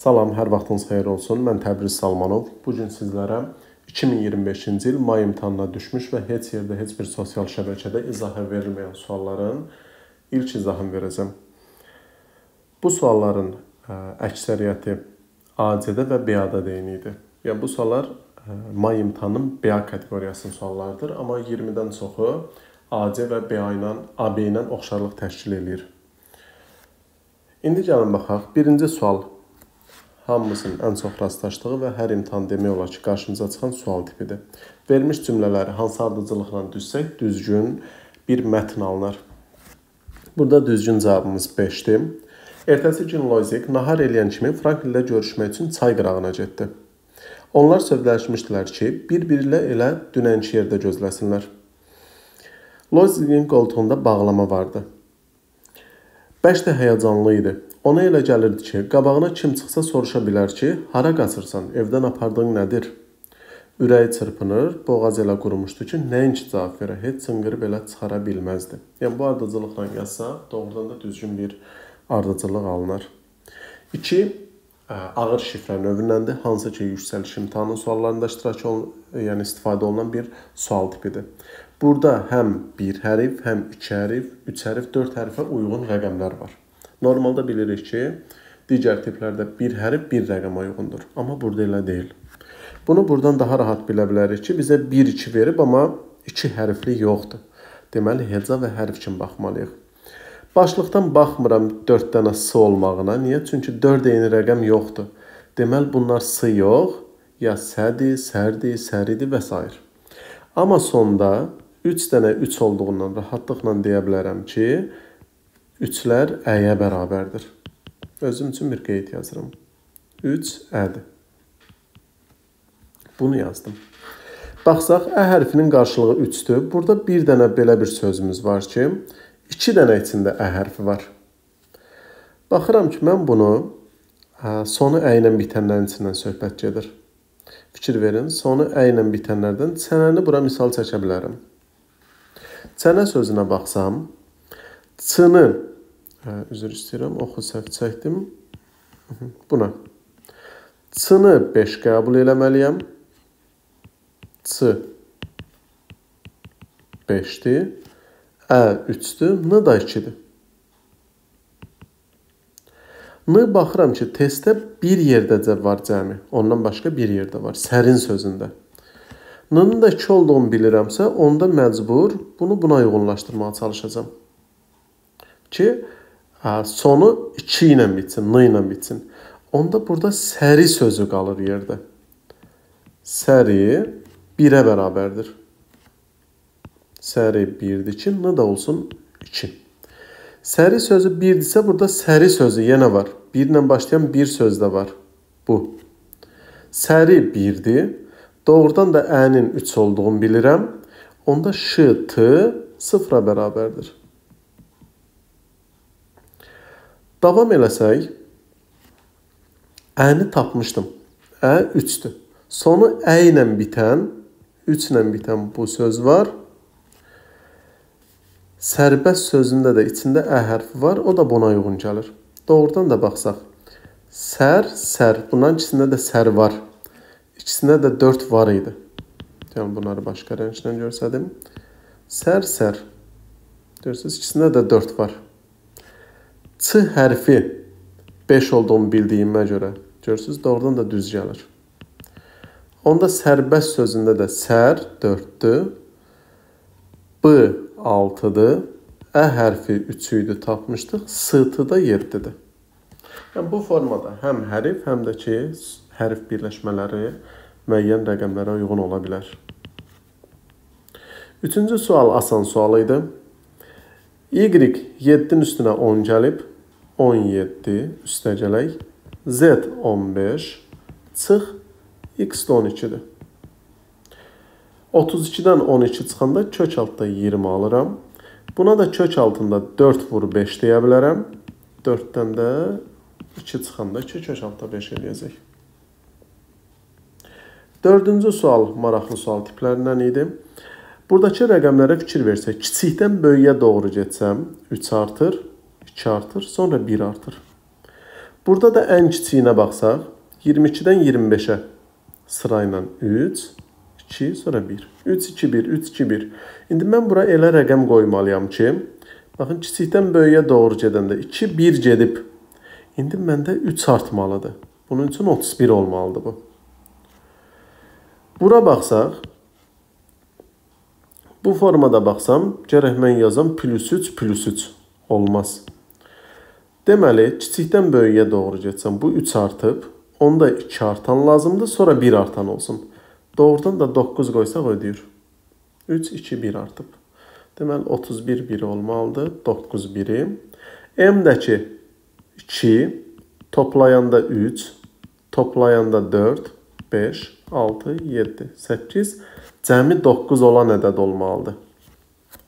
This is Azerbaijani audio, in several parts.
Salam, hər vaxtınız xeyir olsun. Mən Təbriz Salmanov. Bugün sizlərə 2025-ci il may imtahanına düşmüş və heç yerdə, heç bir sosial şəbəkədə izahı verilməyən sualların ilk izahını verəcəm. Bu sualların əksəriyyəti A-C-də və B-A-da deyildi. Yəni, bu suallar may imtahanının B-A kateqoriyasının suallarıdır, amma 20-dən çoxu A-C və B-A ilə oxşarlıq təşkil edir. İndi gəlin baxaq. Birinci sual hamımızın ən çox rastlaşdığı və hər imtahan demək olar ki, qarşımıza çıxan sual tipidir. Verilmiş cümlələri hansı ardıcılıqla düzsək, düzgün bir mətn alınır. Burada düzgün cavabımız 5-dir. Ertəsi gün Loizik nahar eləyən kimi Franklin ilə görüşmək üçün çay qırağına getdi. Onlar sövdələşmişdilər ki, bir-biri ilə elə dünənki yerdə gözləsinlər. Loizikin qoltuğunda bağlama vardı. Bəş də həyəcanlı idi. Ona elə gəlirdi ki, qabağına kim çıxsa soruşa bilər ki, hara qaçırsan, evdən apardığın nədir? Ürəyi çırpınır, boğaz elə qurumuşdu ki, nəinki cavab verə, heç çınqırıb elə çıxara bilməzdi. Yəni, bu ardıcılıqla yazsaq, doğrudan da düzgün bir ardıcılıq alınır. 2. Ağır şifrə növündəndir, hansı ki, yüksəliş imtahanının suallarında istifadə olunan bir sual tipidir. Burada həm 1 hərf, həm 2 hərf, 3 hərf, 4 hərfə uyğun rəqəmlər var. Normalda bilirik ki, digər tiplərdə 1 hərf 1 rəqəmə uyğundur. Amma burada elə deyil. Bunu buradan daha rahat bilə bilərik ki, bizə 1-2 verib, amma 2 hərfli yoxdur. Deməli, heca və hərf kimi baxmalıyıq. Başlıqdan baxmıram 4 dənə S olmağına. Niyə? Çünki 4 eyni rəqəm yoxdur. Deməli, bunlar S yox, ya sədir, sərdir, səridir və s. Amma sonda 3 dənə 3 olduğundan rahatlıqla deyə bilərəm ki, 3-lər ə-yə bərabərdir. Özüm üçün bir qeyd yazıram. 3 ə-dir. Bunu yazdım. Baxsaq, ə hərfinin qarşılığı 3-dür. Burada bir dənə belə bir sözümüz var ki, 2 dənə içində ə hərfi var. Baxıram ki, mən bunu sonu ə ilə bitənlərin içindən söhbət gedir. Fikir verin, sonu ə ilə bitənlərdən çənəni bura misal çəkə bilərəm. Çənə sözünə baxsam, çını, üzr istəyirəm, oxu səhv çəkdim. Buna. Çını 5 qəbul eləməliyəm. Ç 5-dir. Ə 3-dür. N da 2-dir. N baxıram ki, testdə bir yerdəcə var cəmi. Ondan başqa bir yerdə var. Sərin sözündə. N-nın da 2 olduğunu bilirəmsə, onda məcbur bunu buna uyğunlaşdırmağa çalışacağam. Ki, sonu 2 ilə bitsin, N ilə bitsin. Onda burada səri sözü qalır yerdə. Səri 1-ə bərabərdir. Səri 1-dir ki, N da olsun 2. Səri sözü 1-dirsə, burada səri sözü yenə var. 1 ilə başlayan bir söz də var. Bu. Səri 1-dir. Doğrudan da ə-nin 3 olduğunu bilirəm. Onda Ş, T 0-a bərabərdir. Davam eləsək, ə-ni tapmışdım. Ə 3-dür. Sonu ə ilə bitən, 3 ilə bitən bu söz var. Sərbəst sözündə də içində ə hərfi var. O da buna uyğun gəlir. Doğrudan da baxsaq. Sər, sər. Bunların ikisində də sər var. İkisində də 4 var idi. Yəni, bunları başqa rənglə görsədim. Sər, sər. Görürsünüz, ikisində də 4 var. Ç hərfi 5 olduğunu bildiyimə görə. Görürsünüz, doğrudan da düz gəlir. Onda sərbəst sözündə də sər 4-dür. B 6-dır. Ə hərfi 3-üydü tapmışdıq. S-tı da 7-dir. Yəni, bu formada həm hərf, həm də ki, hərf birləşmələri müəyyən rəqəmlərə uyğun ola bilər. Üçüncü sual asan sual idi. Y 7-nin üstünə 10 gəlib. 17 üstə gələk. Z 15. Çıx. X də 12-dir. 32-dən 12 çıxanda kök altda 20 alıram. Buna da kök altında 4 vur 5 deyə bilərəm. 4-dən də 2 çıxanda kök altda 5 eləyəcək. Dördüncü sual maraqlı sual tiplərindən idi. Buradakı rəqəmlərə fikir versək, kiçikdən böyüyə doğru getsəm 3 artır, 2 artır, sonra 1 artır. Burada da ən kiçiyinə baxsaq, 22-dən 25-ə sırayla 3, 2, sonra 1. 3, 2, 1, 3, 2, 1. İndi mən bura elə rəqəm qoymalıyam ki, baxın, kiçikdən böyüyə doğru gedəndə 2, 1 gedib. İndi məndə 3 artmalıdır. Bunun üçün 31 olmalıdır bu. Bura baxsaq, bu formada baxsam, gərək mən yazam plus 3, plus 3. Olmaz. Deməli, kiçikdən böyüyə doğru getsəm, bu 3 artıb, onda 2 artan lazımdır, sonra 1 artan olsun. Doğrudan da 9 qoysaq ödəyir. 3, 2, 1 artıb. Deməli, 31 biri olmalıdır, 9 biri. M-dəki 2, toplayanda 3, toplayanda 4, 5, 6, 7, 8, cəmi 9 olan ədəd olmalıdır.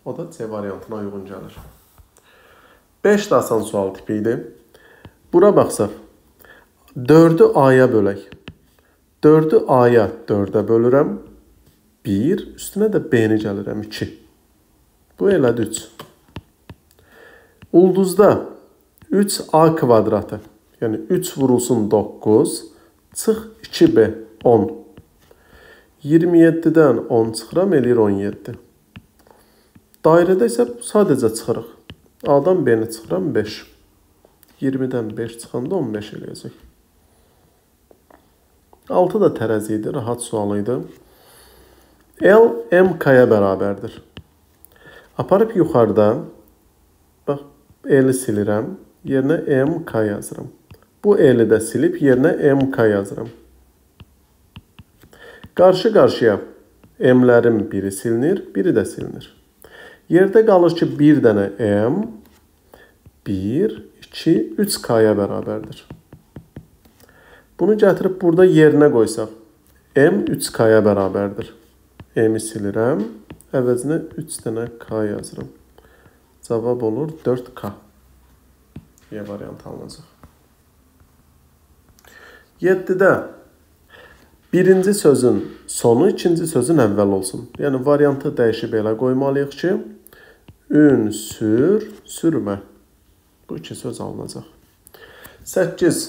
O da C variantına uyğun gəlir. 5 də asan sual tipi idi. Bura baxsaq, 4-ü A-ya bölək. 4-ü A-ya 4-ə bölürəm. 1, üstünə də B-ni gəlirəm 2. Bu elədir 3. Ulduzda 3A kvadratı, yəni 3 vurulsun 9, çıx 2B 10. 27-dən 10 çıxıram, eləyir 17. Dairədə isə sadəcə çıxırıq. A-dan B-ni çıxıram 5. 20-dən 5 çıxanda 15 eləyəcək. 6 da tərəzi idi, rahat sual idi. L M-K-ya bərabərdir. Aparıb yuxarıda, bax, L-i silirəm, yerinə M-K yazıram. Bu L-i də silib, yerinə M-K yazıram. Qarşı-qarşıya M-lərin biri silinir, biri də silinir. Yerdə qalır ki, bir dənə M, 1, 2, 3K-ya bərabərdir. Bunu gətirib burada yerinə qoysaq, M 3K-ya bərabərdir. M-i silirəm, əvəzinə 3 dənə K yazıram. Cavab olur 4K. Y variantı alınacaq. 7-də birinci sözün sonu, ikinci sözün əvvəl olsun. Yəni, variantı dəyişib elə qoymalıyıq ki, ün, sür, sürmə. Bu iki söz alınacaq. 8.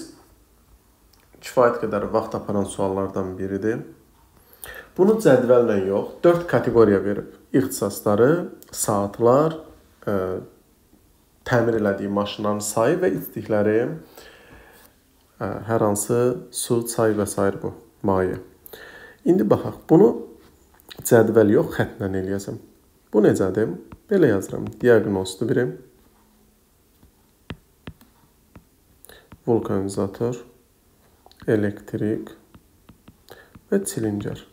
Kifayət qədər vaxt aparan suallardan biridir. Bunu cədvəllə yox, 4 kateqoriya verib. İxtisasları, saatlar, təmir elədiyi maşınların sayı və istədikləri hər hansı su, çay və s. bu, maye. İndi baxaq, bunu cədvəl yox, xətlə eləyəcəm. Bu necədir? Belə yazıram. Diaqnozdur biri. Vulkanizator, elektrik və çilinger.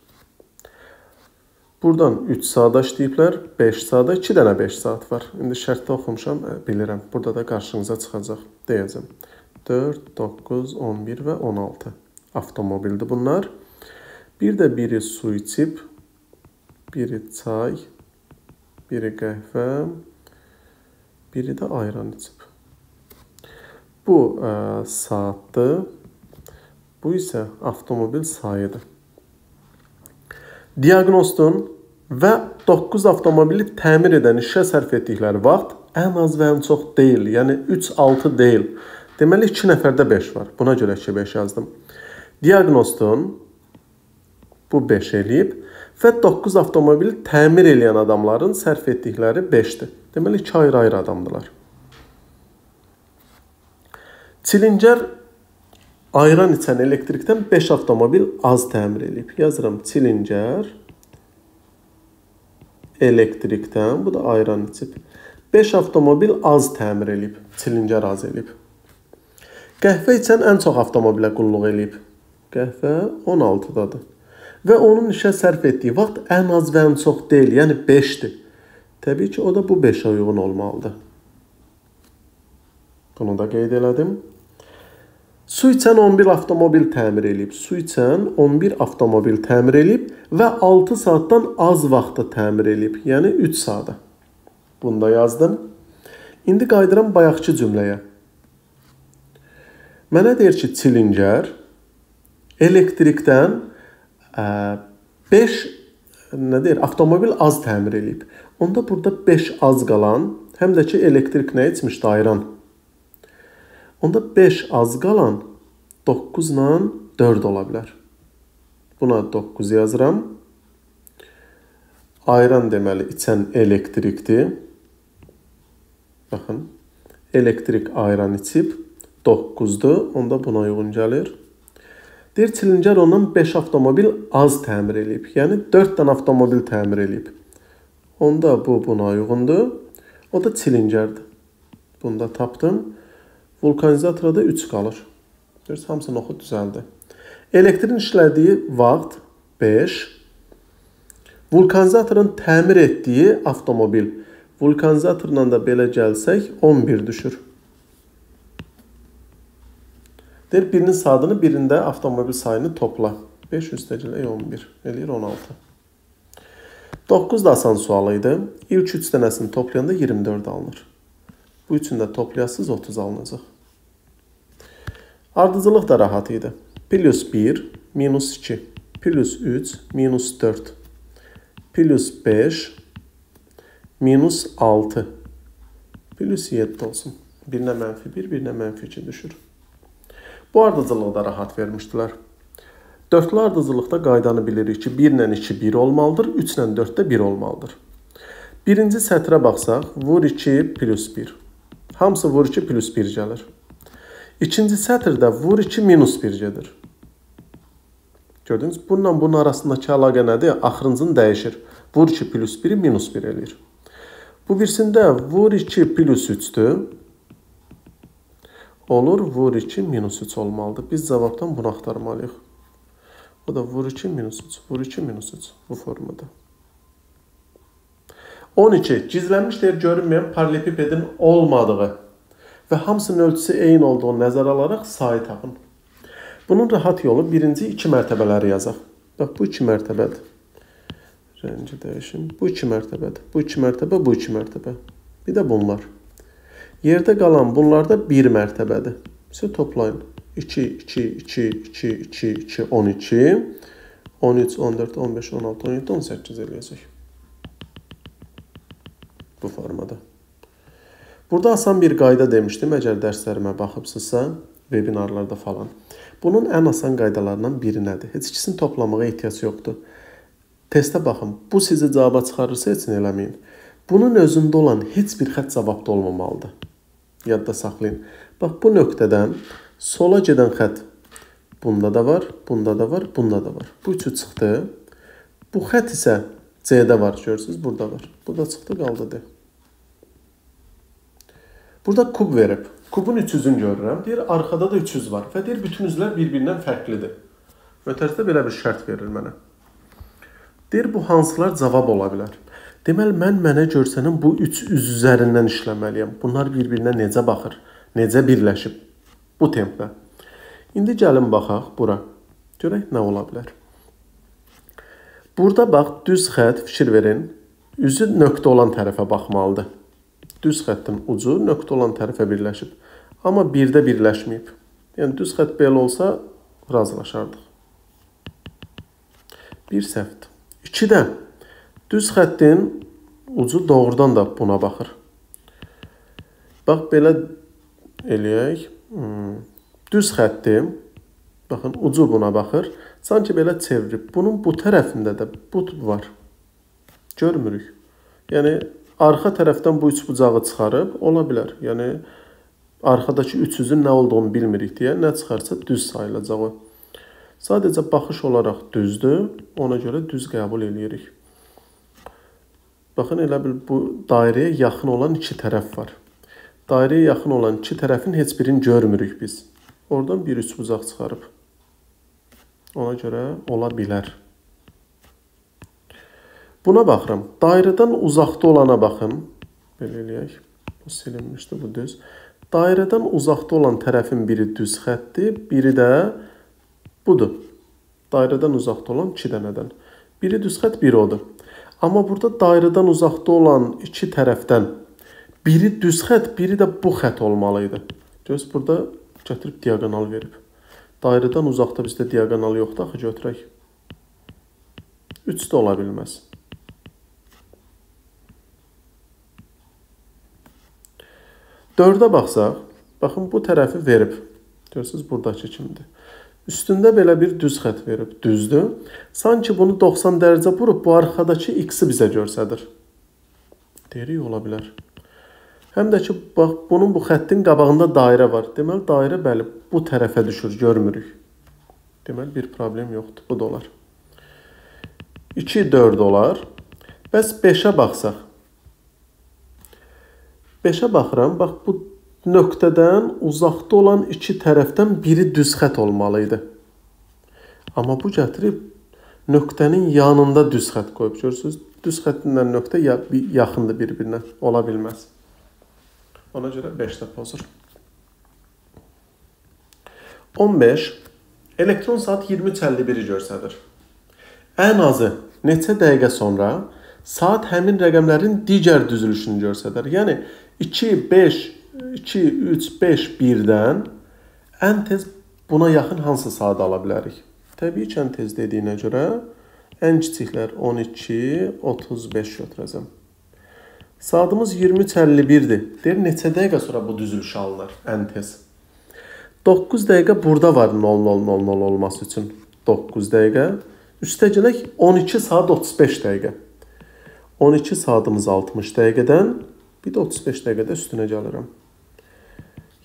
Buradan 3 saata işləyiblər, 5 saata, 2 dənə 5 saat var. İndi şərtdə oxumuşam, bilirəm. Burada da qarşınıza çıxacaq, deyəcəm. 4, 9, 11 və 16 avtomobildir bunlar. Bir də biri su içib, biri çay, biri qəhvə, biri də ayran içib. Bu saatdır, bu isə avtomobil sayıdır. Diaqnostun və 9 avtomobili təmir edən işə sərf etdikləri vaxt ən az və ən çox deyil, yəni 3-6 deyil. Deməli, 2 nəfərdə 5 var. Buna görə ki, 5 yazdım. Diaqnostun bu 5 eləyib və 9 avtomobili təmir eləyən adamların sərf etdikləri 5-dir. Deməli, 2 ayrı-ayrı adamdılar. Çilinger ayran içən elektrikdən 5 avtomobil az təmir eləyib. Yazıram, çilinger elektrikdən, bu da ayran içib. 5 avtomobil az təmir eləyib, çilinger az eləyib. Qəhvə içən ən çox avtomobilə qulluq eləyib. Qəhvə 16-dadır. Və onun işə sərf etdiyi vaxt ən az və ən çox deyil, yəni 5-dir. Təbii ki, o da bu 5-ə uyğun olmalıdır. Bunu da qeyd elədim. Su içən 11 avtomobil təmir eləyib. Su içən 11 avtomobil təmir eləyib və 6 saatdan az vaxtda təmir eləyib. Yəni 3 saata. Bunu da yazdım. İndi qayıdıram bayaqçı cümləyə. Mənə deyir ki, çilinger elektrikdən 5 avtomobil az təmir eləyib. Onda burada 5 az qalan, həm də ki, elektrik nə içmişdi? Ayran. Onda 5 az qalan 9 ilə 4 ola bilər. Buna 9 yazıram. Ayıran deməli içən elektrikdir. Baxın, elektrik ayıran içib 9-dur. Onda buna uyğun gəlir. Deyir, çilincər ondan 5 avtomobil az təmir eləyib. Yəni 4 dənə avtomobil təmir eləyib. Onda bu buna uyğundur. O da çilincərdir. Bunu da tapdım. Vulkanizatora da 3 qalır. Görürsünüz, hamısını oxu düzəldi. Elektrin işlədiyi vaxt 5. Vulkanizatorun təmir etdiyi avtomobil. Vulkanizatorla da belə gəlsək 11 düşür. Deyir, birinin saatını, birində avtomobil sayını topla. 5 üstəcilə 11, eləyir 16. 9 da asan sualı idi. İlk 3 dənəsini toplayanda 24 alınır. Bu üçün də toplayasınız 30 alınacaq. Ardıcılıq da rahat idi. Plus 1, minus 2, plus 3, minus 4, plus 5, minus 6, plus 7 olsun. Birinə mənfi 1, birinə mənfi 2 düşür. Bu ardıcılığı da rahat vermişdilər. Dörtlü ardıcılıqda qaydanı bilirik ki, 1 ilə 2 1 olmalıdır, 3 ilə 4 də 1 olmalıdır. Birinci sətrə baxsaq, vur 2 plus 1. Hamısı vur 2 plus 1 gəlir. İkinci sətrdə vur 2 minus 1 gedir. Gördünüz, bununla bunun arasındakı əlaqə nədir? Axırıncını dəyişir. Vur 2 plus 1-i minus 1 eləyir. Bu birisində vur 2 plus 3-dür. Olur, vur 2 minus 3 olmalıdır. Biz cavabdan bunu axtarmalıyıq. O da vur 2 minus 3, vur 2 minus 3 bu formada. 12. Gizlənmiş deyir görünməyən paralelipipedin olmadığı və hamısının ölçüsü eyni olduğu nəzərə alaraq sayı tapın. Bunun rahat yolu birinci 2 mərtəbələri yazaq. Bax, bu 2 mərtəbədir. Rəngi dəyişim. Bu 2 mərtəbədir. Bu 2 mərtəbə, bu 2 mərtəbə. Bir də bunlar. Yerdə qalan bunlar da 1 mərtəbədir. Siz toplayın. 2, 2, 2, 2, 2, 2, 12, 13, 14, 15, 16, 17, 18 eləyəcək. Bu formada. Burada asan bir qayda demişdim. Əgər dərslərimə baxıbsınızsa, webinarlarda falan. Bunun ən asan qaydalarından biri nədir? Heç ikisini toplamağa ehtiyac yoxdur. Testə baxın. Bu sizi cavaba çıxarırsa heç nə eləməyin. Bunun özündə olan heç bir xətt cavabda olmamalıdır. Yadda saxlayın. Bax, bu nöqtədən sola gedən xətt bunda da var, bunda da var, bunda da var. Bu üçü çıxdı. Bu xətt isə C-də var, görürsünüz, burada var. Bu da çıxdı, qaldı D. Burada kub verib. Kubun 300-ünü görürəm. Deyir, arxada da 300 var. Və deyir, bütün üzlər bir-birindən fərqlidir. Mötərizədə belə bir şərt verir mənə. Deyir, bu hansılar cavab ola bilər? Deməli, mənə görsənin bu 3 üz üzərindən işləməliyəm. Bunlar bir-birinə necə baxır? Necə birləşib? Bu templə. İndi gəlin baxaq bura. Görək, nə ola bilər? Burada bax, düz xətt, fikir verin. Üzü nöqtə olan tərəfə baxmalıdır. Düz xəttin ucu nöqtə olan tərəfə birləşib. Amma birdə birləşməyib. Yəni, düz xətt belə olsa, razılaşardıq. Bir səhvdir. 2-də düz xəttin ucu doğrudan da buna baxır. Bax, belə eləyək. Düz xəttim, baxın, ucu buna baxır. Sanki belə çevirib. Bunun bu tərəfində də bu var. Görmürük. Yəni, arxa tərəfdən bu üç bucağı çıxarıb, ola bilər. Yəni, arxadakı üç üzün nə olduğunu bilmirik deyə, nə çıxarsa düz sayılacaq o. Sadəcə baxış olaraq düzdür, ona görə düz qəbul edirik. Baxın, elə bil bu dairəyə yaxın olan iki tərəf var. Dairəyə yaxın olan iki tərəfin heç birini görmürük biz. Oradan bir üç bucaq çıxarıb. Ona görə ola bilər. Buna baxıram. Dairədən uzaqda olana baxın. Belə eləyək. Bu silinmişdi, bu düz. Dairədən uzaqda olan tərəfin biri düz xətdir, biri də budur. Dairədən uzaqda olan 2 dənədən. Biri düz xətt, biri odur. Amma burada dairədən uzaqda olan iki tərəfdən biri düz xətt, biri də bu xətt olmalıydı. Göz burada gətirib diagonal verib. Dairədən uzaqda bizdə diagonal yoxdur, axı götürək. 3 də ola bilməz. Dördə baxsaq, Baxın, bu tərəfi verib. Görürsünüz, buradakı kimdir? Üstündə belə bir düz xət verib. Düzdür. Sanki bunu 90 dərəcə vurub, bu arxadakı x-i bizə göstərir. Deyirik, ola bilər. Həm də ki, bax, bunun bu xəttin qabağında dairə var. Deməli, dairə bəli, bu tərəfə düşür, görmürük. Deməli, bir problem yoxdur. Bu da olar. 2, 4 olar. Bəs 5-ə baxsaq. 5-ə baxıram. Bax, bu nöqtədən uzaqda olan iki tərəfdən biri düz xət olmalıydı. Amma bu gətirib nöqtənin yanında düz xət qoyub. Görürsünüz, düz xətlə nöqtə yaxındır bir-birinə. Ola bilməz. Ona görə 5-də pozur. 15. Elektron saat 23:51-i göstərir. Ən azı neçə dəqiqə sonra saat həmin rəqəmlərin digər düzülüşünü göstərir. Yəni 2, 5, 2, 3, 5, 1-dən ən tez buna yaxın hansı saat ala bilərik? Təbii ki, ən tez dediyinə görə ən kiçiklər 12, 35 götürəcəm. Saatımız 23:51-dir. Deyir, neçə dəqiqə sonra bu düzülüş alınır ən tez? 9 dəqiqə burada var 00:00 olması üçün. 9 dəqiqə. Üstəgələk 12 saat 35 dəqiqə. 12 saatımız 60 dəqiqədən, bir də 35 dəqiqədə üstünə gəlirəm.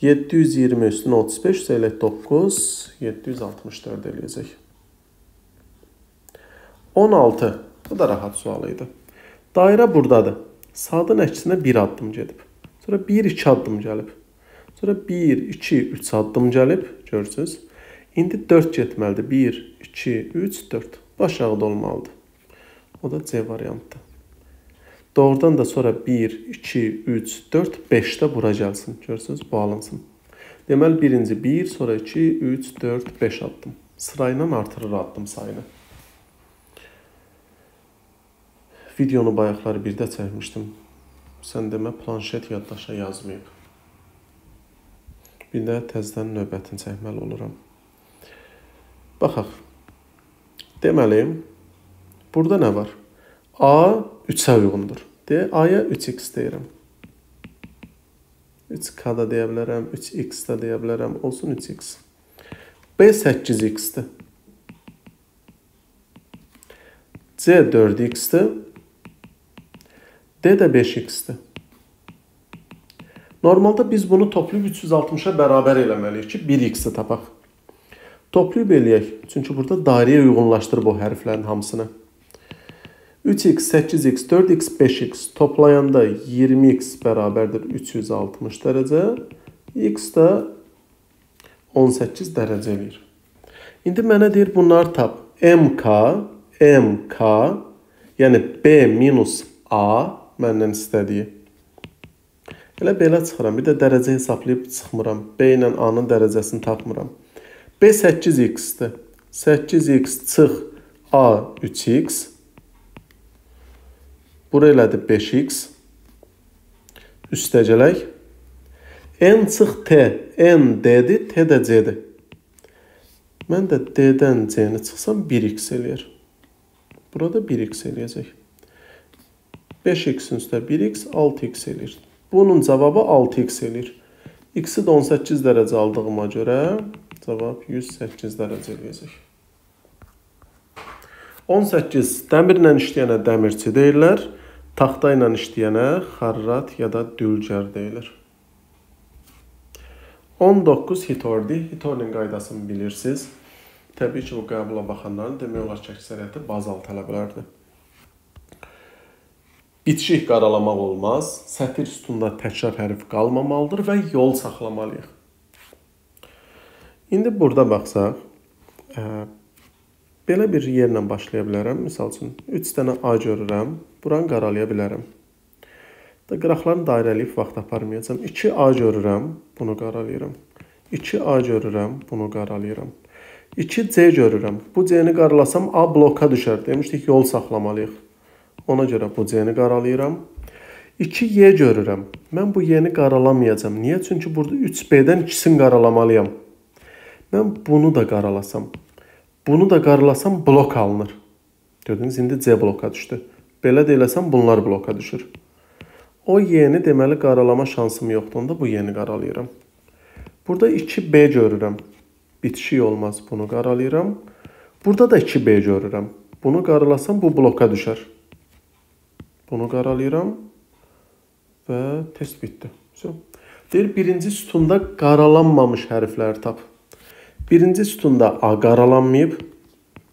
720 üstünə 35, elək 9, 764 eləyəcək. 16. Bu da rahat sual idi. Dairə buradadır. Saatın əksinə 1 addım gedib. Sonra 1, 2 addım gəlib. Sonra 1, 2, 3 addım gəlib. Görürsünüz. İndi 4 getməlidir. 1, 2, 3, 4. Başaqda olmalıdır. O da C variantdır. Doğrudan da sonra 1, 2, 3, 4, 5-də bura gəlsin. Görürsünüz, bu alınsın. Deməli, birinci 1, sonra 2, 3, 4, 5 addım. Sırayla artırır addım sayını. Videonu bayaqları birdə çəkmişdim. Sən demə, planşet yaddaşa yazmayıb. Bir də təzdən növbətini çəkməli oluram. Baxaq. Deməli, burada nə var? A 3-ə uyğundur. A-ya 3x deyirəm. 3k da deyə bilərəm, 3x da deyə bilərəm. Olsun 3x. B 8x-dir. C 4x-dir. D də 5x-dir. Normalda biz bunu toplayıb 360-a bərabər eləməliyik ki, 1x-i tapaq. Toplayıb eləyək. Çünki burada dairəyə uyğunlaşdırıb o hərflərin hamısını. 3x, 8x, 4x, 5x toplayanda 20x bərabərdir 360 dərəcə. X də 18 dərəcə eləyir. İndi mənə deyir, bunları tap. MK, yəni B minus A məndən istədiyi. Elə belə çıxıram. Bir də dərəcə hesablayıb çıxmıram. B ilə A-nın dərəcəsini tapmıram. B 8x-dir. 8x çıx A 3x. Bura elədir 5x. Üstəgələk. N çıx T. N D-dir, T də C-dir. Mən də D-dən C-ni çıxsam 1x eləyir. Burada 1x eləyəcək. 5x-in üstə 1x, 6x eləyir. Bunun cavabı 6x eləyir. X-i də 18 dərəcə aldığıma görə cavab 108 dərəcə eləyəcək. 18. Dəmirlə işləyənə dəmirçi deyirlər. Taxta ilə işləyənə xarrat ya da dülgər deyilir. 19. Hitordi. Hitorinin qaydasını bilirsiniz. Təbii ki, bu qəbula baxanların demək olar ki, əksəriyyəti bazal tələbələrdir. Bitişik qaralamaq olmaz. Sətir üstündə təkrar hərf qalmamalıdır və yol saxlamalıyıq. İndi burada baxsaq, belə bir yerlə başlaya bilərəm. Misal üçün, 3 dənə A görürəm. Buranı qaralaya bilərəm. Qıraqlarını dairəliyib vaxt aparmayacam. 2A görürəm. Bunu qaralayıram. 2A görürəm. Bunu qaralayıram. 2C görürəm. Bu C-ni qaralasam A bloka düşər. Demişdik, yol saxlamalıyıq. Ona görə bu C-ni qaralayıram. 2Y görürəm. Mən bu Y-ni qaralamayacam. Niyə? Çünki burada 3B-dən ikisini qaralamalıyam. Mən bunu da qaralasam. Bunu da qaralasam blok alınır. Gördünüz, indi C bloka düşdü. Belə də eləsəm bunlar bloka düşür. O Y-ni deməli qaralama şansım yoxdur. Onda bu Y-ni qaralayıram. Burada 2B görürəm. Bitişik olmaz. Bunu qaralayıram. Burada da 2B görürəm. Bunu qaralasam bu bloka düşər. Bunu qaralayıram və test bitdi. Deyir, birinci sütunda qaralanmamış hərfləri tap. Birinci sütunda A qaralanmayıb.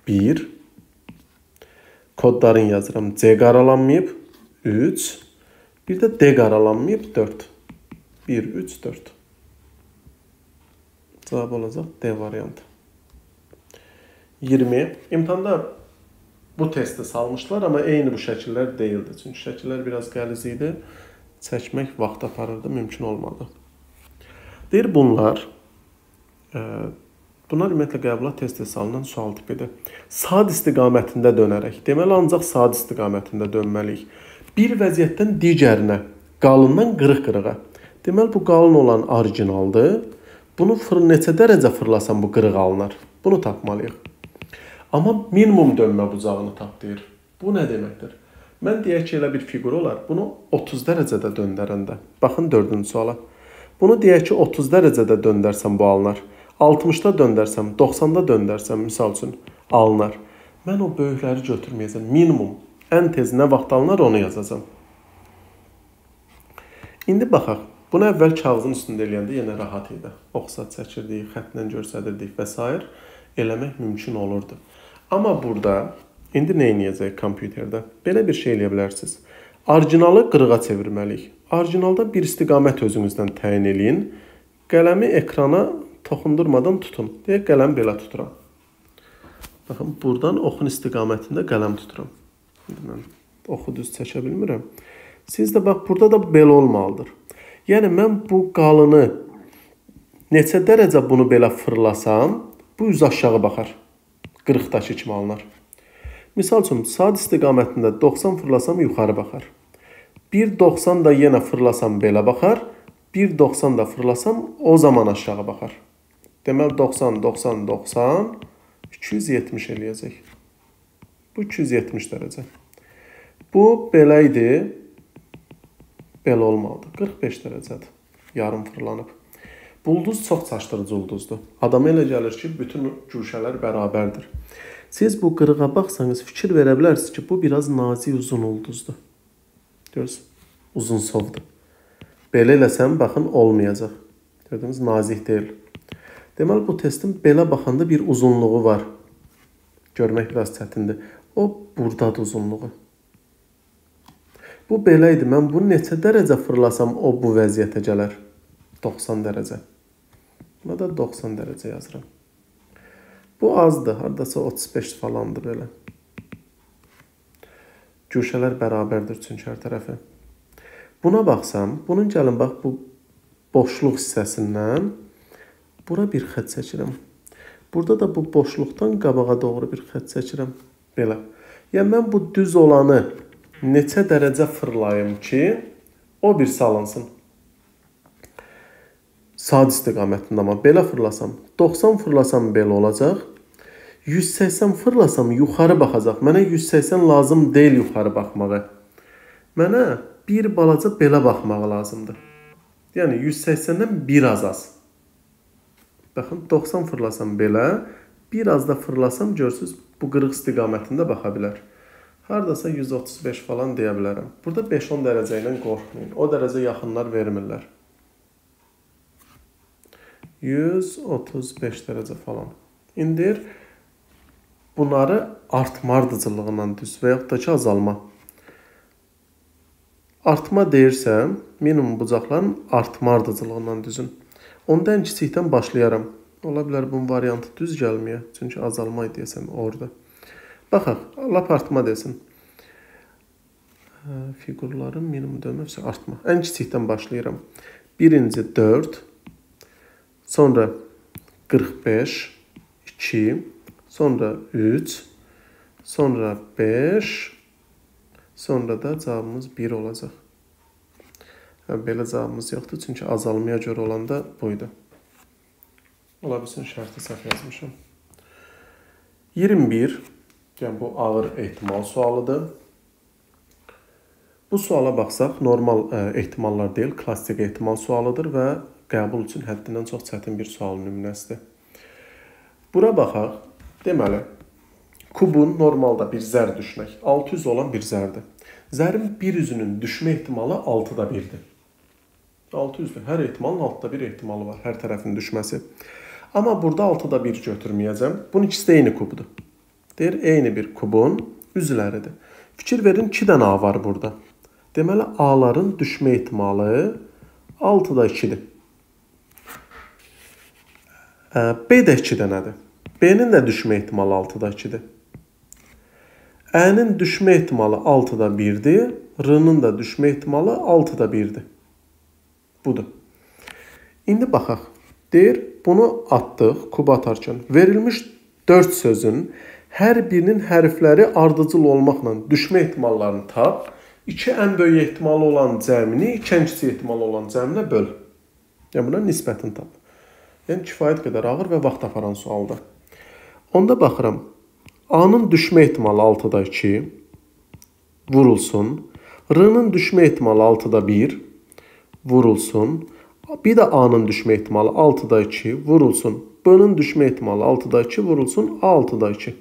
1. Kodların yazıram. C qaralanmayıb. 3. Bir də D qaralanmayıb. 4. 1, 3, 4. Cavab olacaq D variantı. 20. İmtahanda bu testi salmışlar, amma eyni bu şəkillər deyildi. Çünki şəkillər biraz qəliz idi. Çəkmək vaxt aparırdı, mümkün olmadı. Deyir, bunlar ümumiyyətlə qəbula test salınan sual tipidir. Sad istiqamətində dönərək, deməli ancaq sad istiqamətində dönməliyik. Bir vəziyyətdən digərinə, qalından qırıq-qırığa. Deməli, bu qalın olan orijinaldır. Bunu neçə dərəcə fırlasam bu qırıq alınar. Bunu tapmalıyıq. Amma minimum dönmə bucağını tap deyir. Bu nə deməkdir? Mən deyək ki, elə bir fiqur olar. Bunu 30 dərəcədə döndərəndə. Baxın 4-cü suala. Bunu deyək ki, 30 dərəcədə döndərsəm bu alınar. 60-da döndərsəm, 90-da döndərsəm, misal üçün alınar. Mən o böyükləri götürməyəcəm. Minimum, ən tez nə vaxt alınar onu yazacam. İndi baxaq. Bunu əvvəl kağızın üstündə eləyəndə yenə rahat idi. Oxsat çəkirdik, xətlə göstərdirdik və s. Eləmək mümkün olurdu. Amma burada, indi nə edəcək kompüterdə? Belə bir şey eləyə bilərsiniz. Originalı qırığa çevirməliyik. Originalda bir istiqamət özünüzdən təyin eləyin. Qələmi ekrana toxundurmadan tutun. Deyək, qələm belə tuturam. Baxın, buradan oxun istiqamətində qələm tuturam. Mən oxu düz çəkə bilmirəm. Siz də bax, burada da belə olmalıdır. Yəni, mən bu qalını neçə dərəcə bunu belə fırlasam, bu üz aşağı baxar. Qırıqdakı kimi alınır. Misal üçün, sad istiqamətində 90 fırlasam yuxarı baxar. 1.90 da yenə fırlasam belə baxar. 1.90 da fırlasam o zaman aşağı baxar. Deməli 90, 90, 90, 270 eləyəcək. Bu 270 dərəcə. Bu belə idi. Belə olmalıdır. 45 dərəcədir. Yarım fırlanıb. Bu ulduz çox çaşdırıcı ulduzdur. Adama elə gəlir ki, bütün güşələr bərabərdir. Siz bu qırığa baxsanız fikir verə bilərsiniz ki, bu biraz nazik uzun ulduzdur. Görürsünüz, uzun sovdur. Belə eləsəm, baxın, olmayacaq. Gördünüz, nazik deyil. Deməli, bu testin belə baxanda bir uzunluğu var. Görmək biraz çətindir. O, buradadır uzunluğu. Bu belə idi. Mən bunu neçə dərəcə fırlasam, o bu vəziyyətə gələr. 90 dərəcə. Buna da 90 dərəcə yazıram. Bu azdır. Haradasa 35 falandır belə. Güşələr bərabərdir çünki hər tərəfi. Buna baxsam, bunun gəlin bax, bu boşluq hissəsindən bura bir xət çəkirəm. Burada da bu boşluqdan qabağa doğru bir xət çəkirəm. Belə. Yəni, mən bu düz olanı neçə dərəcə fırlayım ki, o bir salınsın. Sad istiqamətində, amma belə fırlasam, 90 fırlasam belə olacaq. 180 fırlasam yuxarı baxacaq. Mənə 180 lazım deyil yuxarı baxmağı. Mənə bir balaca belə baxmağı lazımdır. Yəni 180-dən biraz az. Baxın, 90 fırlasam belə, biraz da fırlasam görürsünüz, bu qırıq istiqamətində baxa bilər. Haradasa 135 falan deyə bilərəm. Burada 5-10 dərəcə ilə qorxmayın. O dərəcə yaxınlar vermirlər. 135 dərəcə falan. İndir. Bunları artma ardıcıllığından düz və yaxud da ki, azalma. Artma deyirsəm, minimum bucaqların artma ardıcıllığından düzün. Onda ən kiçikdən başlayaram. Ola bilər bunun variantı düz gəlməyə. Çünki azalma deyəsən orada. Baxaq, lap artma desin. Figurların minimum dönməsi artma. Ən kiçikdən başlayıram. Birinci 4, sonra 45, 2, sonra 3, sonra 5, sonra da cavabımız 1 olacaq. Belə cavabımız yoxdur, çünki azalmaya görə olanda buydu. Ola bilsin, şərti səhv yazmışam. 21, yəni bu ağır ehtimal sualıdır. Bu suala baxsaq, normal ehtimallar deyil, klassik ehtimal sualıdır və qəbul üçün həddindən çox çətin bir sual nümunəsidir. Bura baxaq. Deməli, kubun normalda bir zər düşmək 600 olan bir zərdir. Zərin bir üzünün düşmə ehtimalı 6'da 1'dir. 600'dür. Hər ehtimalın 6'da 1 ehtimalı var. Hər tərəfin düşməsi. Amma burada 6'da 1 götürməyəcəm. Bunun ikisi də eyni kubdur. Deyir, eyni bir kubun üzləridir. Fikir verin, 2 dənə A var burada. Deməli, A'ların düşmə ehtimalı 6'da 2'dir. B də 2 dənədir. B'nin də düşmə ehtimalı 6'da 2'dir. Ə'nin düşmə ehtimalı 6'da 1'dir. R'nın da düşmə ehtimalı 6'da 1'dir. Budur. İndi baxaq. Deyir, bunu atdıq kuba atarkən. Verilmiş 4 sözün hər birinin hərfləri ardıcıl olmaqla düşmə ehtimallarını tap. 2 ən böyük ehtimalı olan cəmini 2 ən kiçik ehtimalı olan cəminə böl. Yəni buna nisbətini tap. Yəni kifayət qədər ağır və vaxt aparan sualdır. Onda baxıram. A'nın düşmə ehtimalı 6'da 2 vurulsun. R'nın düşmə ehtimalı 6'da 1 vurulsun. Bir də A'nın düşmə ehtimalı 6'da 2 vurulsun. B'nin düşmə ehtimalı 6'da 2 vurulsun. A 6'da 2.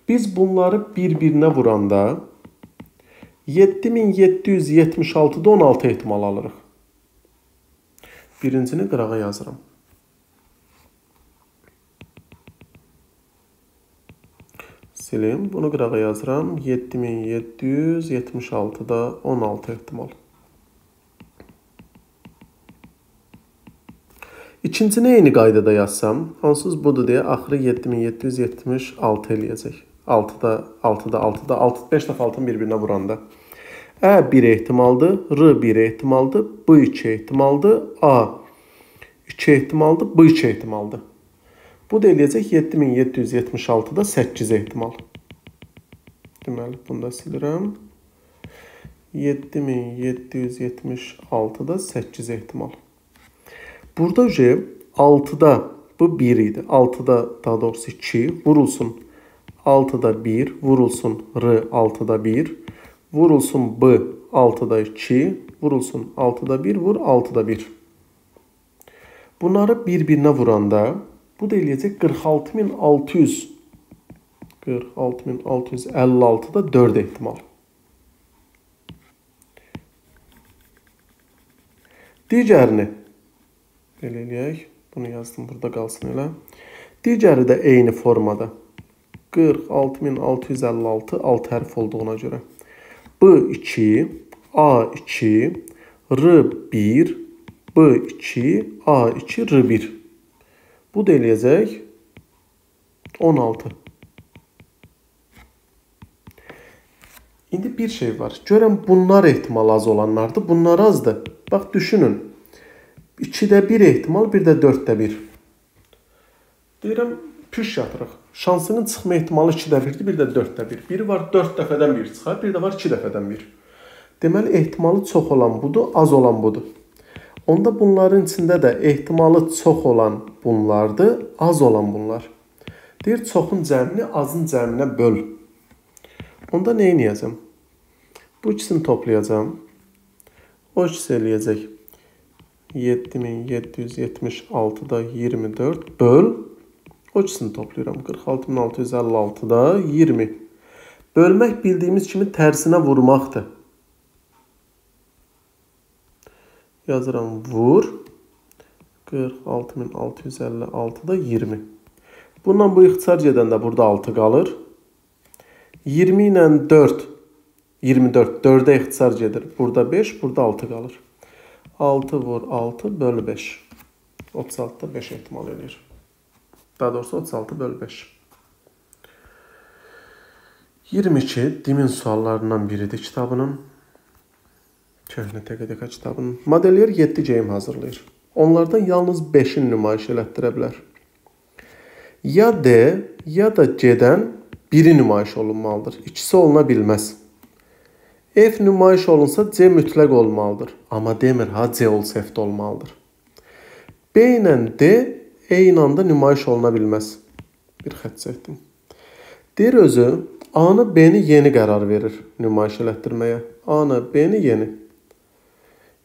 Biz bunları bir-birinə vuranda 7776'da 16 ehtimal alırıq. Birincini qırağa yazıram. Silim. Bunu qırağa yazıram. 7776'da 16 ehtimal. İkincini eyni qaydada yazsam, hansız budur deyə axırı 7776 eləyəcək. 6'da 5 dəfə 6'ın bir-birinə vuranda. Ə 1 ehtimaldır, R 1 ehtimaldır, B 2 ehtimaldır, A 2 ehtimaldır, B 2 ehtimaldır. Bu da eləyəcək 7776'da 8 ehtimal. Deməli, bunu da silirəm. 7776'da 8 ehtimal. Burada 6'da bu 1 idi. 6'da daha doğrusu 2 vurulsun. 6'da 1 vurulsun. R 6'da 1 vurulsun. B 6'da 2 vurulsun. 6'da 1 vur 6'da 1. Bunları bir-birinə vuranda bu da eləyəcək 46656'da 4 ehtimal. Digərini belə eləyək. Bunu yazdım, burada qalsın elə. Digəri də eyni formada. 46656 alt hərf olduğuna görə. B2, A2, R1, B2, A2, R1. Bu da eləyəcək 16. İndi bir şey var. Görəm bunlar ehtimal az olanlardır. Bunlar azdır. Bax, düşünün. 2'də 1 ehtimal, bir də 4'də 1. Deyirəm, püş yatırıq. Şansının çıxma ehtimalı 2'də 1'dir, bir də 4'də 1. Biri var 4 dəfədən 1 çıxar, bir də var 2 dəfədən 1. Deməli, ehtimalı çox olan budur, az olan budur. Onda bunların içində də ehtimalı çox olan bunlardır, az olan bunlar. Deyir, çoxun cəmini azın cəminə böl. Onda nə edəcəm? Bu ikisini toplayacağım. O ikisi eləyəcək 7776'da 24 böl. O ikisini toplayıram. 46656'da 20. Bölmək bildiyimiz kimi tərsinə vurmaqdır. Yazıram vur. 46656'da 20. Bundan bu ixtisar gedəndə burada 6 qalır. 20 ilə 4. 24. 4'ə ixtisar gedir. Burada 5, burada 6 qalır. 6 vur 6 bölü 5. 36'da 5 ehtimal edir. Daha doğrusu 36 bölü 5. 22 Dimin suallarından biridir kitabının. Köhnə TQDK kitabının. Modelyer 7 game hazırlayır. Onlardan yalnız 5'in nümayiş elətdirə bilər. Ya D ya da C'dən biri nümayiş olunmalıdır. İkisi oluna bilməz. F nümayiş olunsa C mütləq olmalıdır. Amma demir ha C olsa F də olmalıdır. B ilə D eyni anda nümayiş oluna bilməz. Bir xətt çəkdim. Deyir özü A-nı B-ni yeni qərar verir nümayiş elətdirməyə. A-nı B-ni yeni.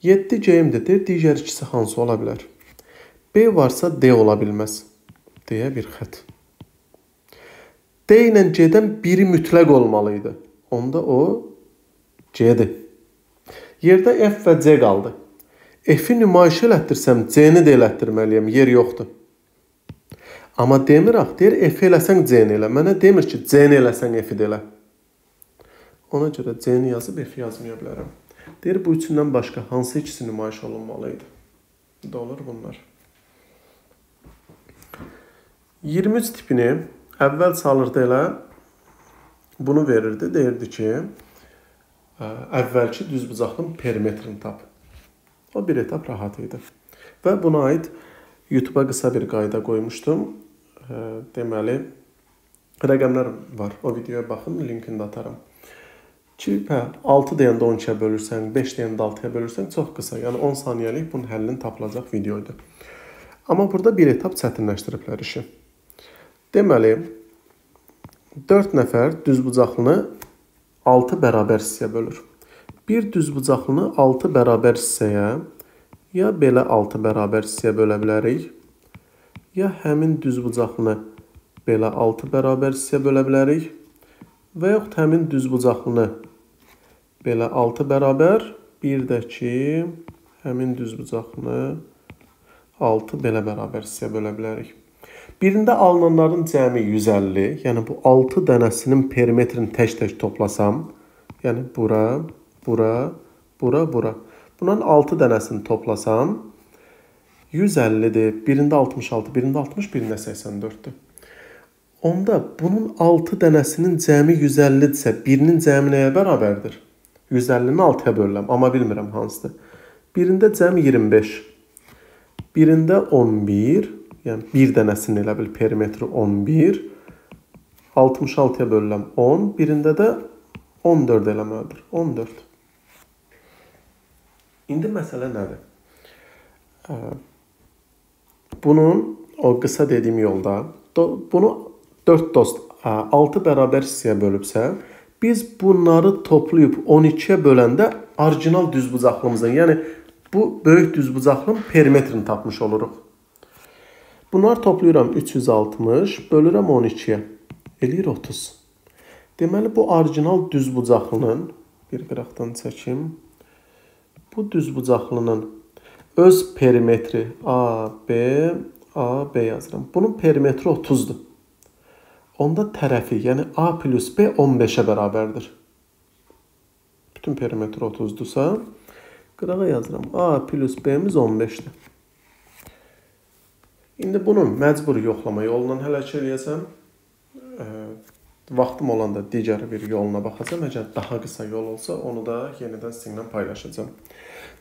7 game-dir. Digər ikisi hansı ola bilər? B varsa D ola bilməz deyə bir xətt. D ilə C-dən biri mütləq olmalıydı. Onda o C-dir. Yerdə F və C qaldı. F-i nümayiş elətdirsəm, C-ni də elətdirməliyəm, yer yoxdur. Amma demir axı, deyir F-i eləsən C-ni elə. Mənə demir ki, C-ni eləsən F-i də elə. Ona görə C-ni yazıb F-i yazmaya bilərəm. Deyir, bu üçündən başqa hansı ikisi nümayiş olunmalıydı? Da olur bunlar. 23 tipini əvvəl salırdı elə, bunu verirdi. Deyirdi ki, əvvəlki düzbucaqlının perimetrini tap. O bir etap rahat idi. Və buna aid YouTube-a qısa bir qayda qoymuşdum. Deməli, rəqəmlər var. O videoya baxın, linkini də atarım. Ki, 6 deyəndə 12-yə bölürsən, 5 deyəndə 6-ya bölürsən, çox qısa. Yəni 10 saniyəlik bunun həllini tapılacaq videoydu. Amma burada bir etap çətinləşdiriblər işi. Deməli, 4 nəfər düzbucaqlını 6 bərabər hissəyə bölür. Bir düzbucaqlını 6 bərabər hissəyə ya belə 6 bərabər hissəyə bölə bilərik, ya həmin düzbucaqlını belə 6 bərabər hissəyə bölə bilərik və yaxud həmin düzbucaqlını belə 6 bərabər, bir də ki, həmin düzbucaqlını 6 belə bərabər hissəyə bölə bilərik. Birində alınanların cəmi 150, yəni bu 6 dənəsinin perimetrini tək-tək toplasam, yəni bura, bura, bura, bura. Bunların 6 dənəsini toplasam 150-dir. Birində 66, birində 60, birində 84-dür. Onda bunun 6 dənəsinin cəmi 150-dirsə, birinin cəmi nəyə bərabərdir? 150-ni 6-ya bölürəm, amma bilmirəm hansıdır. Birində cəmi 25, birində 11, yəni bir dənəsinin elə bil perimetri 11, 66-ya bölürəm 10, birində də 14 eləməlidir, 14. İndi məsələ nədir? Bunun o qısa dediyim yolda, bunu 4 dost 6 bərabər hissəyə bölübsə, biz bunları toplayıb 12-yə böləndə orijinal düzbucaqlımızın, yəni bu böyük düzbucaqlının perimetrini tapmış oluruq. Bunları toplayıram 360, bölürəm 12-yə, eləyir 30. Deməli, bu orijinal düzbucaqlının, bir qıraqdan çəkim, bu düzbucaqlının öz perimetri A, B yazıram. Bunun perimetri 30-dur. Onda tərəfi, yəni A plus B 15-ə bərabərdir. Bütün perimetri 30-dursa, qırağa yazıram. A plus B-miz 15-dir. İndi bunu məcbur yoxlama yolundan həlak eləyəsəm, vaxtım olanda digər bir yoluna baxacağım. Əgər daha qısa yol olsa, onu da yenidən sizinlə paylaşacağım.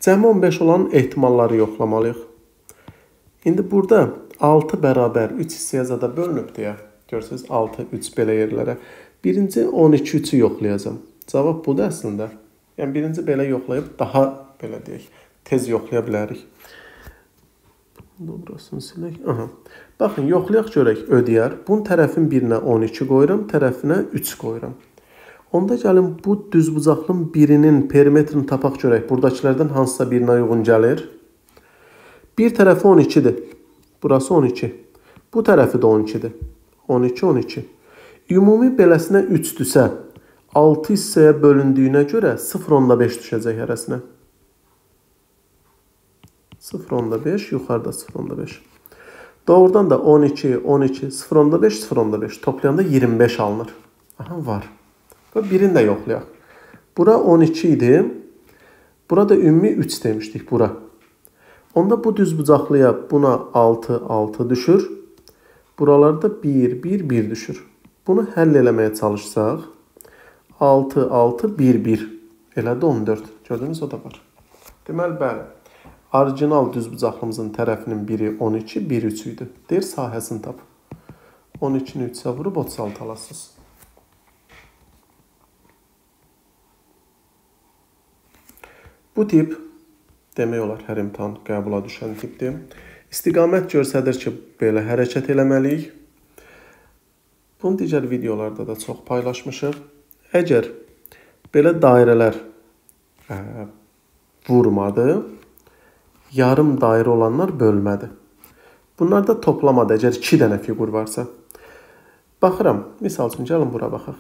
Cəmi 15 olan ehtimalları yoxlamalıyıq. İndi burada 6 bərabər 3 hissəyə zada bölünüb deyə. Görürsünüz 6, 3 belə yerlərə. Birinci 12, 3-ü yoxlayacağım. Cavab budur əslində. Yəni birinci belə yoxlayıb daha belə deyək, tez yoxlaya bilərik. Burasını silək. Aha. Baxın, yoxlayaq görək ödəyər. Bunun tərəfin birinə 12 qoyuram, tərəfinə 3 qoyuram. Onda gəlin bu düzbucaqlının birinin perimetrini tapaq görək. Buradakilərdən hansısa birinə uyğun gəlir. Bir tərəfi 12-dir. Burası 12. Bu tərəfi də 12-dir. 12, 12. Ümumi beləsinə 3-dürsə, 6 hissəyə bölündüyünə görə 0,5 düşəcək hərəsinə. 0,5, yuxarıda 0,5. Doğrudan da 12, 12, 0,5, 0,5. Toplayanda 25 alınır. Aha, var. Və birini də yoxlayaq. Bura 12 idi. Burada ümumi 3 demişdik bura. Onda bu düzbucaqlıya buna 6, 6 düşür. Buralarda 1, 1, 1 düşür. Bunu həll eləməyə çalışsaq, 6, 6, 1, 1. Elədi 14. Gördünüz, o da var. Deməli, bəli. Orijinal düzbucaqlımızın tərəfinin biri 12, biri 3 idi. Deyir, sahəsini tap. 12-ni 3-ə vurub 36 alasınız. Bu tip, demək olar, hər imtahan qəbula düşən tipdir. İstiqamət göstərir ki, belə hərəkət eləməliyik. Bunu digər videolarda da çox paylaşmışıq. Əgər belə dairələr vurmadı, yarım dairə olanlar bölmədi. Bunlarda toplamada əgər 2 dənə fiqur varsa, baxıram, misal üçün gəlin bura baxaq.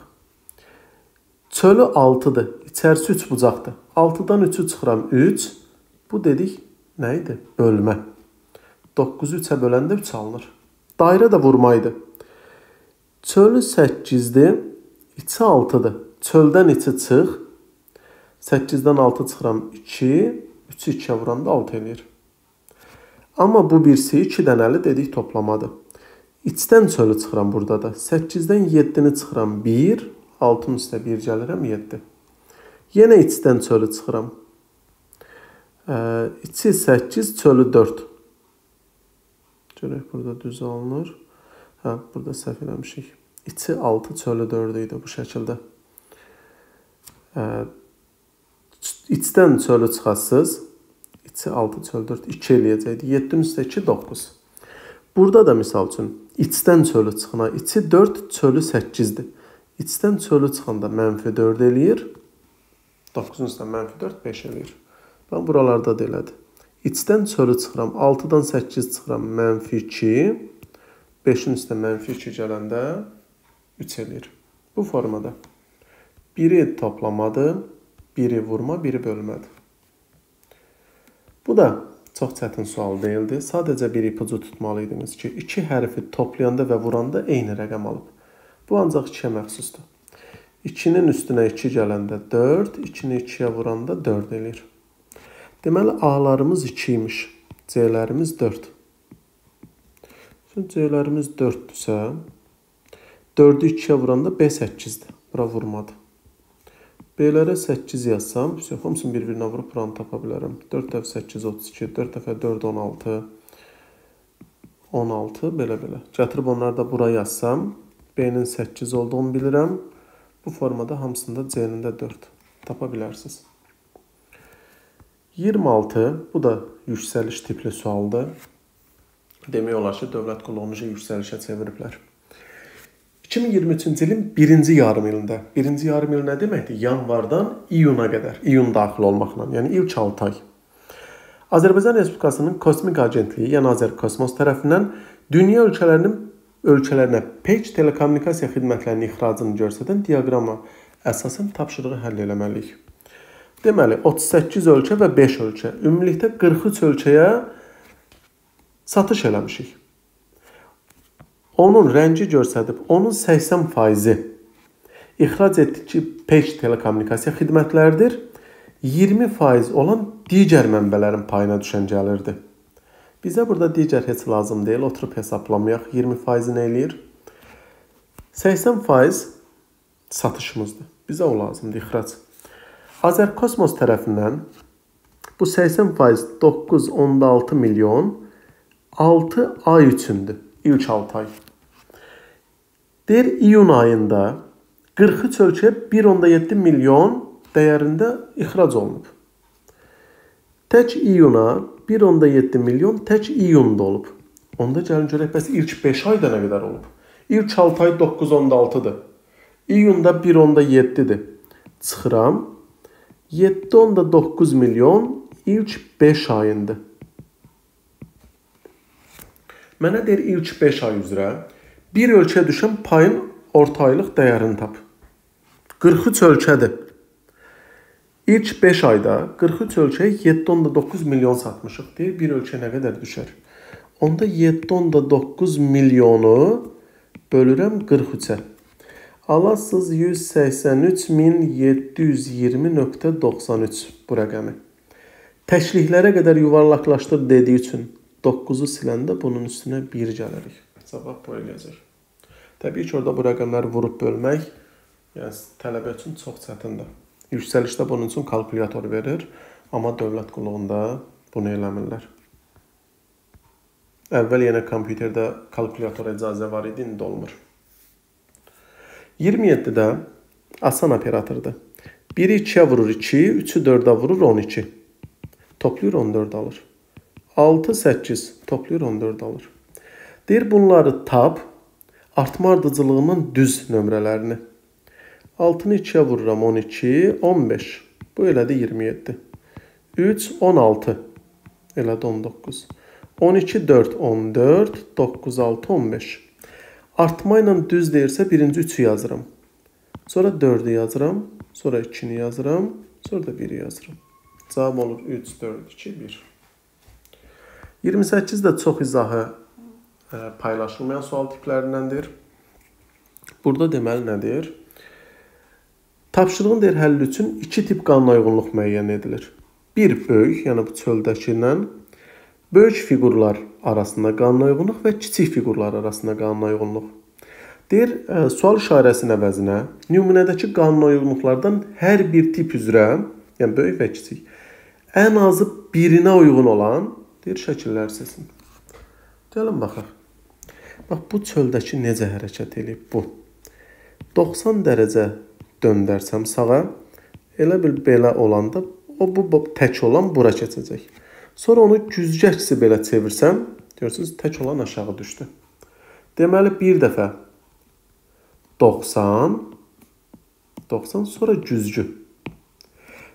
Çölü 6-dır, içərisi 3 bucaqdır. 6-dan 3-ü çıxıram 3. Bu dedik, nə idi? Bölmə. 9-u 3-ə böləndə 3 alınır. Dairə də vurma idi. Çölü 8-dir, içi 6-dır. Çöldən içi çıx. 8-dən 6 çıxıram 2. 3-ü 2-yə vuranda 6 eləyir. Amma bu birisi 2 dənəli dedik toplamadır. İçdən çölü çıxıram burada da. 8-dən 7-ni çıxıram 1. 6-nın üstə 1 gəlirəm 7. Yenə içdən çölü çıxıram. İçi 8, çölü 4. Görək, burada düz alınır. Burada səhv eləmişik. İçi 6, çölü 4 idi bu şəkildə. İçdən çölü çıxasınız. İçi 6, çölü 4, 2 eləyəcəkdir. 7-nin üstə 2, 9. Burada da misal üçün içdən çölü çıxana içi 4, çölü 8-dir. İçdən çölü çıxanda mənfi 4 eləyir. 9-un üstə mənfi 4, 5 eləyir. Bax, buralarda da elədir. İçdən çölü çıxıram. 6-dan 8 çıxıram. Mənfi 2. 5-in üstə mənfi 2 gələndə 3 eləyir. Bu formada. Biri toplamadır. Biri vurma, biri bölmədir. Bu da çox çətin sual deyildi. Sadəcə bir ipucu tutmalıydınız ki, 2 hərfi toplayanda və vuranda eyni rəqəm alıb. Bu ancaq 2-yə məxsusdur. 2-nin üstünə 2 gələndə 4, 2-ni 2-yə vuranda 4 eləyir. Deməli, A-larımız 2 imiş. C-lərimiz 4. C-lərimiz 4-dürsə, 4-ü 2-yə vuranda B 8-dir. Bura vurmadı. B-lərə 8 yazsam, hamısını bir-birinə vurub buranı tapa bilərəm. 4 dəfə 8, 32, 4 dəfə 4, 16, 16, belə-belə. Gətirib onları da bura yazsam, B-nin 8 olduğunu bilirəm. Bu formada hamısında C-nin də 4 tapa bilərsiniz. 26, bu da yüksəliş tipli sualdır. Demək olar ki, dövlət qulluğunu yüksəlişə çeviriblər. 2023-cü ilin birinci yarım ilində. Birinci yarım il nə deməkdir? Yanvardan iyuna qədər. İyun daxil olmaqla, yəni ilk 6 ay. Azərbaycan Respublikasının Kosmik Agentliyi, yəni Azərkosmos tərəfindən dünya ölkələrinə peyk telekommunikasiya xidmətlərinin ixracını göstərən diaqrama əsasən tapşırığı həll eləməliyik. Deməli, 38 ölkə və 5 ölkə. Ümumilikdə 43 ölkəyə satış eləmişik. Onun rəngi göstərib, onun 80%-i ixrac etdiki peyk telekommunikasiya xidmətləridir. 20% olan digər mənbələrin payına düşən gəlirdi. Bizə burada digər heç lazım deyil, oturub hesablamayaq. 20% nə eləyir? 80% satışımızdır. Bizə o lazımdır, ixrac. Azərkosmos tərəfindən bu 80% 9.6 milyon 6 ay üçündür. İlk 6 ay. Deyir, iyun ayında 43 ölkəyə 1.7 milyon dəyərində ixrac olunub. Tək iyuna 1.7 milyon tək iyunda olub. Onda gəlin görək, bəs ilk 5 ayda nə qədər olub? İlk 6 ay 9.6-dır. İyunda 1.7-dir. Çıxıram. 7.9 milyon ilk 5 ayındır. Mənə deyir, ilk 5 ay üzrə bir ölkə düşən payın orta aylıq dəyərini tap. 43 ölkədir. İlk 5 ayda 43 ölkəyə 7.9 milyon satmışıq. Deyir, bir ölkə nə qədər düşər? Onda 7.9 milyonu bölürəm 43-ə. Alasınız 183.720.93 bu rəqəmi. Təşliklərə qədər yuvarlaqlaşdır dediyi üçün 9-u siləndə bunun üstünə 1 gəlirik. Cavab bu eləyəcək. Təbii ki, orada bu rəqəmləri vurub bölmək, yəni tələbə üçün çox çətindir. Yüksəlişdə bunun üçün kalkulyator verir, amma dövlət qulluğunda bunu eləmirlər. Əvvəl yenə kompüterdə kalkulyator icazə var idi, indi olmur. 27-də asan operatordur. 1-i 2-yə vurur 2, 3-ü 4-ə vurur 12. Toplayır 14 alır. 6, 8 toplayır 14 alır. Deyir, bunları tap, artma ardıcılığının düz nömrələrini. 6-nı 2-yə vururam 12, 15. Bu elədi 27. 3, 16. Elədi 19. 12, 4, 14, 9, 6, 15. Artma ilə düz deyirsə birinci 3'ü yazıram. Sonra 4'ü yazıram. Sonra 2'ni yazıram. Sonra da 1'i yazıram. Cavab olur 3, 4, 2, 1. 28 də çox izahı paylaşılmayan sual tiplərindəndir. Burada deməli nədir? Tapşırığın həlli üçün 2 tip qanuna uyğunluq müəyyən edilir. Bir böyük, yəni bu çöldəki ilə böyük fiqurlar arasında qanuna uyğunluq və kiçik fiqurlar arasında qanuna uyğunluq. Deyir, sual işarəsinin əvəzinə nümunədəki qanuna uyğunluqlardan hər bir tip üzrə, yəni böyük və kiçik, ən azı birinə uyğun olan deyir, şəkillər seçin. Gəlin baxaq. Bax, bu çöldəki necə hərəkət edib bu? 90 dərəcə döndərsəm sağa, elə bil belə olanda o bu tək olan bura keçəcək. Sonra onu güzgəçsi belə çevirsəm, görürsünüz, tək olan aşağı düşdü. Deməli, bir dəfə 90, 90, sonra güzgü.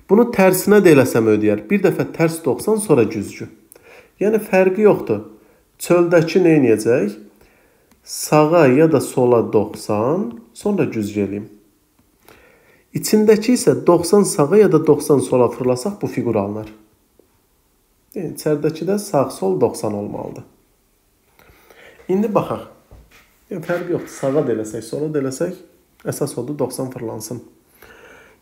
Bunu tərsinə də eləsəm ödəyər. Bir dəfə tərs 90, sonra güzgü. Yəni, fərqi yoxdur. Çöldəki nə edəcək? Sağa ya da sola 90, sonra güzgü eləyim. İçindəki isə 90 sağa ya da 90 sola fırlasaq bu fiqur alınır. İçəridəki də sağ-sol 90 olmalıdır. İndi baxaq. Fərqi yoxdur. Sağa da eləsək, sola da eləsək, əsas odur 90 fırlansın.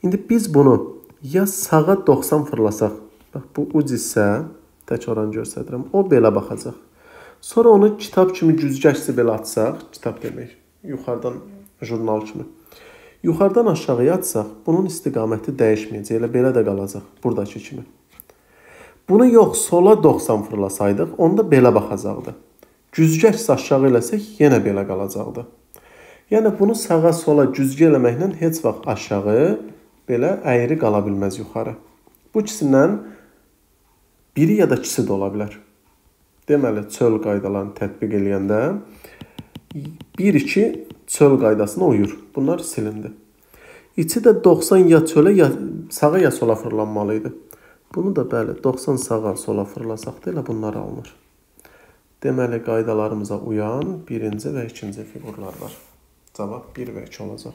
İndi biz bunu ya sağa 90 fırlasaq, bax, bu uc isə, tək oranı göstədirəm, o belə baxacaq. Sonra onu kitab kimi güzgəçsi belə atsaq, kitab demək, yuxarıdan jurnal kimi. Yuxarıdan aşağıya atsaq, bunun istiqaməti dəyişməyəcək, elə belə də qalacaq, buradakı kimi. Bunu yox, sola 90 fırlasaydıq, onda belə baxacaqdı. Güzgəçsi aşağı eləsək, yenə belə qalacaqdı. Yəni, bunu sağa sola güzgə eləməklə heç vaxt aşağı belə əyri qala bilməz yuxarı. Bu ikisindən biri ya da ikisi də ola bilər. Deməli, çöl qaydalarını tətbiq eləyəndə 1-2 çöl qaydasına uyur. Bunlar silindi. İçi də 90 ya çölə, ya sağa ya sola fırlanmalıydı. Bunu da bəli, 90 sağa sola fırlasaq da elə bunlar alınır. Deməli, qaydalarımıza uyan birinci və ikinci fiqurlar var. Cavab 1 və 2 olacaq.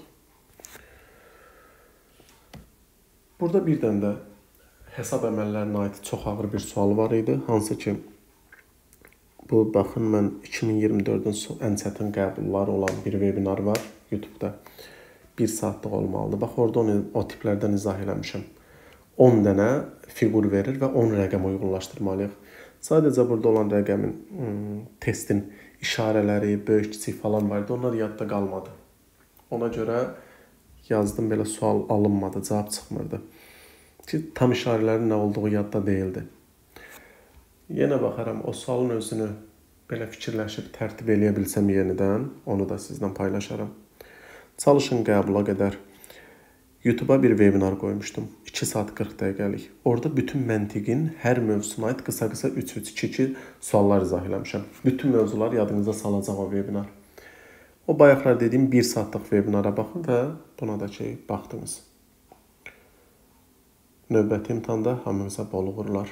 Burada bir dənə də hesab əməllərinə aid çox ağır bir sual var idi. Hansı ki, bu, baxın, mən 2024-ün ən çətin qəbulları olan bir webinar var YouTube-da. 1 saatlıq olmalıdır. Bax, orada o tiplərdən izah eləmişəm. 10 dənə fiqur verir və 10 rəqəm uyğunlaşdırmalıyıq. Sadəcə burada olan rəqəmin, testin işarələri, böyük, kiçik falan vardı. Onlar yadda qalmadı. Ona görə yazdım, belə sual alınmadı, cavab çıxmırdı. Ki, tam işarələrin nə olduğu yadda deyildi. Yenə baxaram, o sualın özünü belə fikirləşib tərtib eləyə bilsəm yenidən, onu da sizlə paylaşaram. Çalışın qəbula qədər. YouTube-a bir webinar qoymuşdum. 2 saat 40 dəqiqəlik. Orada bütün məntiqin hər mövzusuna aid qısa-qısa 3-3-2-2 suallar izah eləmişəm. Bütün mövzular yadınıza salacaq o webinar. O bayaqlar dediyim 1 saatlıq webinara baxın və buna da ki, baxdınız. Növbəti imtahanda hamınıza bol uğurlar.